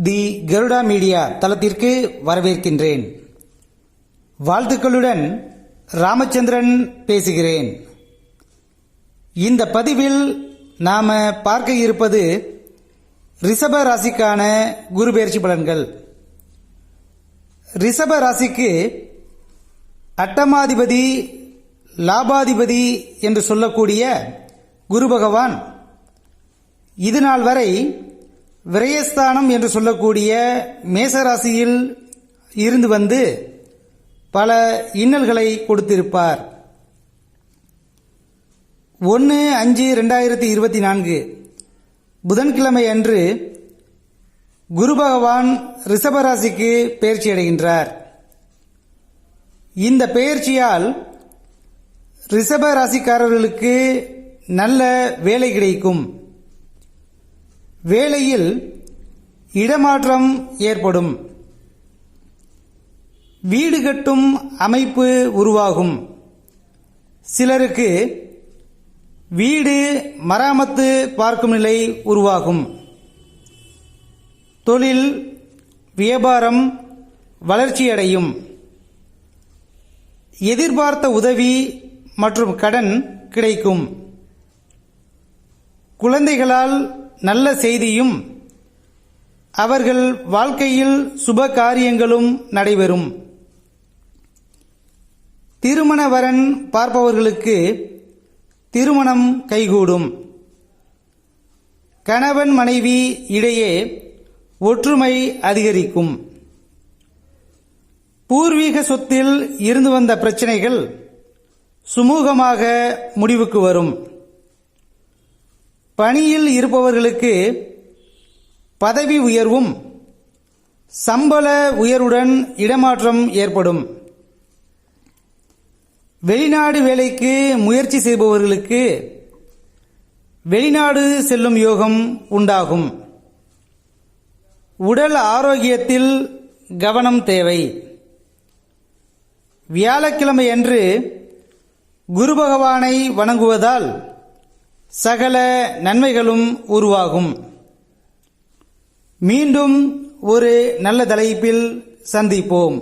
தி Garuda media தளத்திற்கு வரவேற்கின்றேன். வாழ்த்துக்களுடன் ராமச்சந்திரன் பேசுகிறேன். இந்த பதிவில் நாம பார்க்க இருப்பது ரிஷப ராசிக்கான குரு பெயர்ச்சி பலன்கள். ரிஷப ராசிக்கு அட்டமாதிபதி, லாபாதிபதி என்று சொல்லக்கூடிய குரு பகவான் இதுநாள் வரை விரயஸ்தானம் என்று சொல்லக்கூடிய மேசராசியில் இருந்து வந்து பல இன்னல்களை கொடுத்திருப்பார். 1/5/2024 புதன்கிழமை அன்று குரு பகவான் ரிஷபராசிக்கு பெயர்ச்சி அடைகின்றார். இந்த பெயர்ச்சியால் ரிஷப ராசிக்காரர்களுக்கு நல்ல வேலை கிடைக்கும். வேலையில் இடமாற்றம் ஏற்படும். வீடு கட்டும் அமைப்பு உருவாகும். சிலருக்கு வீடு மராமத்து பார்க்கும் நிலை உருவாகும். தொழில் வியாபாரம் வளர்ச்சியடையும். எதிர்பார்த்த உதவி மற்றும் கடன் கிடைக்கும். குழந்தைகளால் நல்ல செய்தியும் அவர்கள் வாழ்க்கையில் சுப காரியங்களும் நடைபெறும். திருமண வரன் பார்ப்பவர்களுக்கு திருமணம் கைகூடும். கணவன் மனைவி இடையே ஒற்றுமை அதிகரிக்கும். பூர்வீக சொத்தில் இருந்து வந்த பிரச்சனைகள் சுமூகமாக முடிவுக்கு வரும். பணியில் இருப்பவர்களுக்கு பதவி உயர்வும் சம்பள உயர்வுடன் இடமாற்றம் ஏற்படும். வெளிநாடு வேலைக்கு முயற்சி செய்பவர்களுக்கு வெளிநாடு செல்லும் யோகம் உண்டாகும். உடல் ஆரோக்கியத்தில் கவனம் தேவை. வியாழக்கிழமை அன்று குரு பகவானை வணங்குவதால் சகல நன்மைகளும் உருவாகும். மீண்டும் ஒரு நல்ல தலைப்பில் சந்திப்போம்.